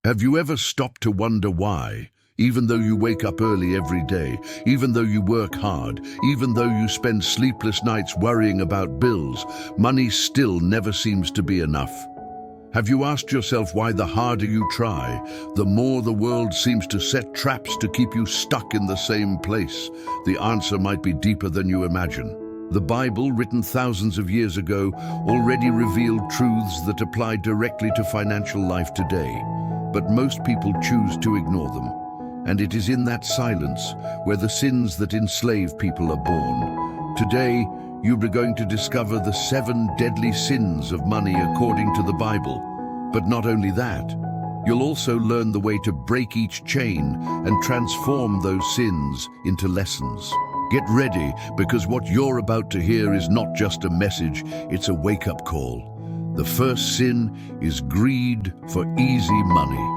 Have you ever stopped to wonder why? Even though you wake up early every day, even though you work hard, even though you spend sleepless nights worrying about bills, money still never seems to be enough. Have you asked yourself why the harder you try, the more the world seems to set traps to keep you stuck in the same place? The answer might be deeper than you imagine. The Bible, written thousands of years ago, already revealed truths that apply directly to financial life today. But most people choose to ignore them. And it is in that silence where the sins that enslave people are born. Today, you are going to discover the 7 deadly sins of money according to the Bible. But not only that, you'll also learn the way to break each chain and transform those sins into lessons. Get ready, because what you're about to hear is not just a message, it's a wake-up call. The first sin is greed for easy money.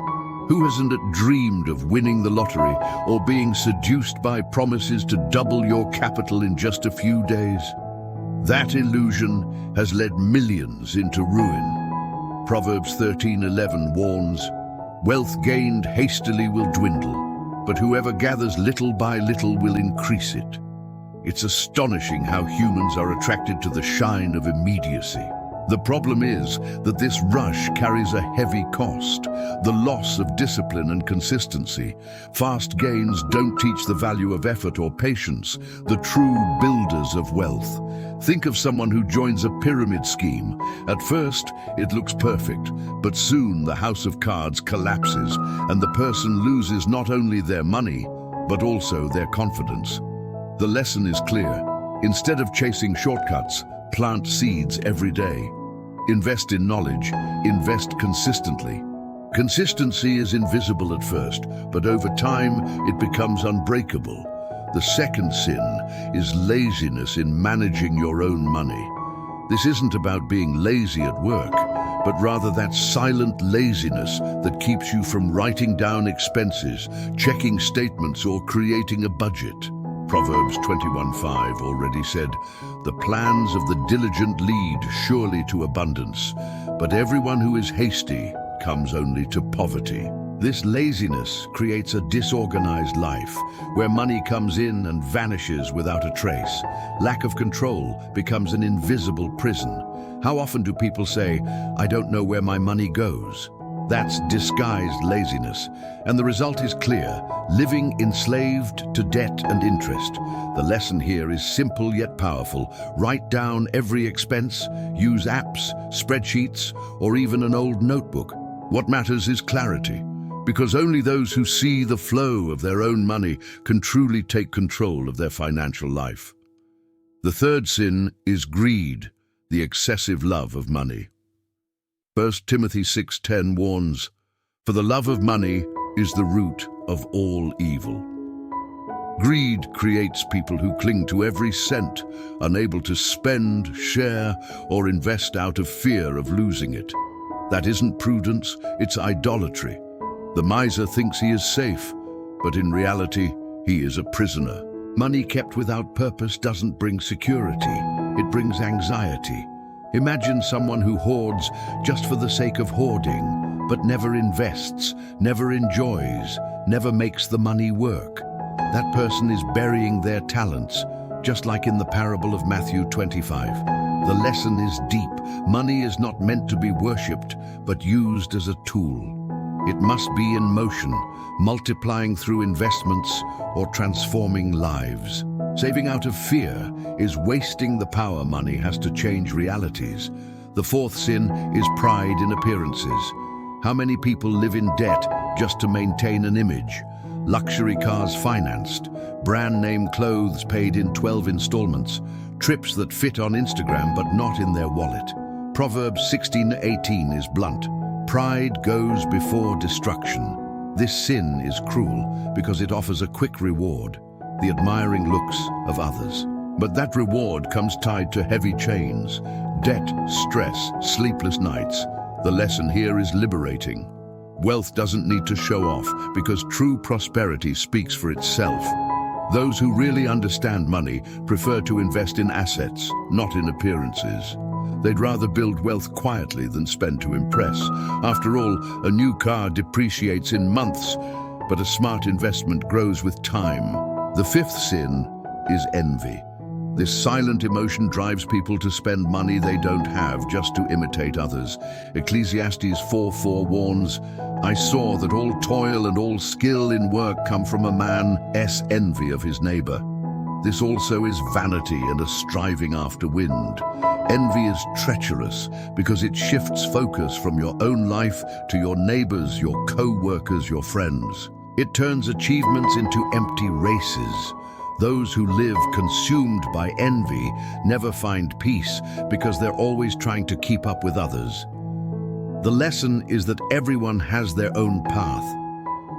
Who hasn't dreamed of winning the lottery or being seduced by promises to double your capital in just a few days? That illusion has led millions into ruin. Proverbs 13:11 warns, "Wealth gained hastily will dwindle, but whoever gathers little by little will increase it." It's astonishing how humans are attracted to the shine of immediacy. The problem is that this rush carries a heavy cost, the loss of discipline and consistency. Fast gains don't teach the value of effort or patience, the true builders of wealth. Think of someone who joins a pyramid scheme. At first, it looks perfect, but soon the house of cards collapses and the person loses not only their money, but also their confidence. The lesson is clear. Instead of chasing shortcuts, plant seeds every day. Invest in knowledge, invest consistently. Consistency is invisible at first, but over time it becomes unbreakable. The second sin is laziness in managing your own money. This isn't about being lazy at work, but rather that silent laziness that keeps you from writing down expenses, checking statements, or creating a budget. Proverbs 21:5 already said, "The plans of the diligent lead surely to abundance, but everyone who is hasty comes only to poverty." This laziness creates a disorganized life, where money comes in and vanishes without a trace. Lack of control becomes an invisible prison. How often do people say, "I don't know where my money goes"? That's disguised laziness, and the result is clear: living enslaved to debt and interest. The lesson here is simple yet powerful. Write down every expense, use apps, spreadsheets, or even an old notebook. What matters is clarity, because only those who see the flow of their own money can truly take control of their financial life. The third sin is greed, the excessive love of money. 1 Timothy 6:10 warns, "For the love of money is the root of all evil." Greed creates people who cling to every cent, unable to spend, share, or invest out of fear of losing it. That isn't prudence, it's idolatry. The miser thinks he is safe, but in reality, he is a prisoner. Money kept without purpose doesn't bring security, it brings anxiety. Imagine someone who hoards just for the sake of hoarding, but never invests, never enjoys, never makes the money work. That person is burying their talents, just like in the parable of Matthew 25. The lesson is deep. Money is not meant to be worshipped, but used as a tool. It must be in motion, multiplying through investments or transforming lives. Saving out of fear is wasting the power money has to change realities. The fourth sin is pride in appearances. How many people live in debt just to maintain an image? Luxury cars financed, brand name clothes paid in 12 installments, trips that fit on Instagram but not in their wallet. Proverbs 16:18 is blunt. Pride goes before destruction. This sin is cruel because it offers a quick reward, the admiring looks of others. But that reward comes tied to heavy chains, debt, stress, sleepless nights. The lesson here is liberating. Wealth doesn't need to show off because true prosperity speaks for itself. Those who really understand money prefer to invest in assets, not in appearances. They'd rather build wealth quietly than spend to impress. After all, a new car depreciates in months, but a smart investment grows with time. The fifth sin is envy. This silent emotion drives people to spend money they don't have just to imitate others. Ecclesiastes 4:4 warns, "I saw that all toil and all skill in work come from a man's envy of his neighbor." This also is vanity and a striving after wind. Envy is treacherous because it shifts focus from your own life to your neighbors, your co-workers, your friends. It turns achievements into empty races. Those who live consumed by envy never find peace because they're always trying to keep up with others. The lesson is that everyone has their own path.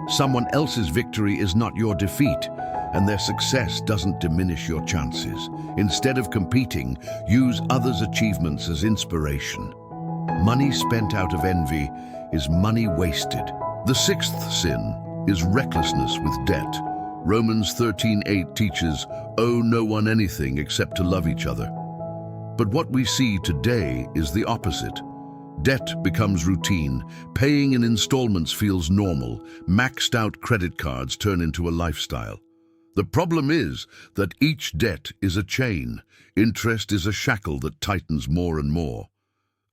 Someone else's victory is not your defeat, and their success doesn't diminish your chances. Instead of competing, use others' achievements as inspiration. Money spent out of envy is money wasted. The sixth sin is recklessness with debt. Romans 13:8 teaches, "Owe no one anything except to love each other." But what we see today is the opposite. Debt becomes routine. Paying in installments feels normal. Maxed out credit cards turn into a lifestyle. The problem is that each debt is a chain. Interest is a shackle that tightens more and more.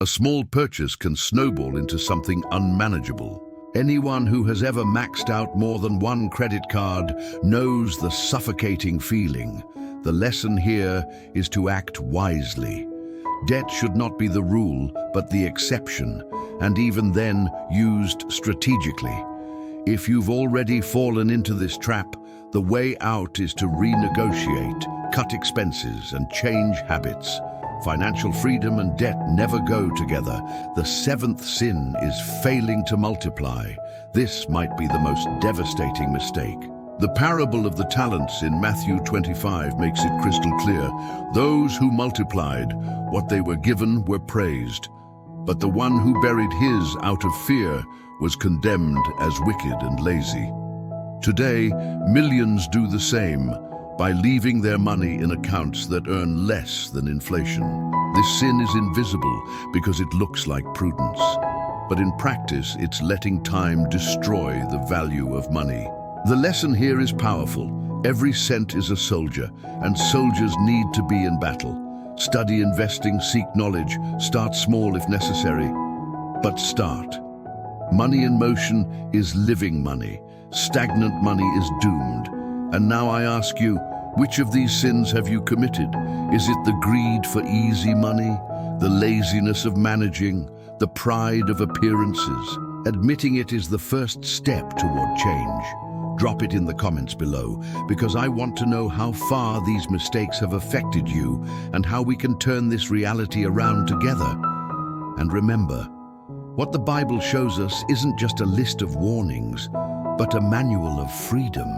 A small purchase can snowball into something unmanageable. Anyone who has ever maxed out more than one credit card knows the suffocating feeling. The lesson here is to act wisely. Debt should not be the rule, but the exception, and even then used strategically. If you've already fallen into this trap, the way out is to renegotiate, cut expenses, and change habits. Financial freedom and debt never go together. The seventh sin is failing to multiply. This might be the most devastating mistake. The parable of the talents in Matthew 25 makes it crystal clear. Those who multiplied what they were given were praised, but the one who buried his out of fear was condemned as wicked and lazy. Today, millions do the same by leaving their money in accounts that earn less than inflation. This sin is invisible because it looks like prudence, but in practice, it's letting time destroy the value of money. The lesson here is powerful. Every cent is a soldier, and soldiers need to be in battle. Study investing, seek knowledge, start small if necessary, but start. Money in motion is living money. Stagnant money is doomed. And now I ask you, which of these sins have you committed? Is it the greed for easy money, the laziness of managing, the pride of appearances? Admitting it is the first step toward change. Drop it in the comments below, because I want to know how far these mistakes have affected you and how we can turn this reality around together. And remember, what the Bible shows us isn't just a list of warnings, but a manual of freedom.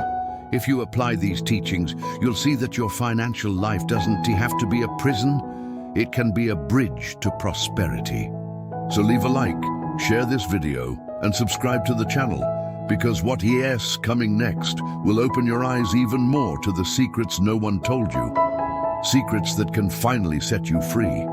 If you apply these teachings, you'll see that your financial life doesn't have to be a prison. It can be a bridge to prosperity. So leave a like, share this video, and subscribe to the channel, because what is coming next will open your eyes even more to the secrets no one told you. Secrets that can finally set you free.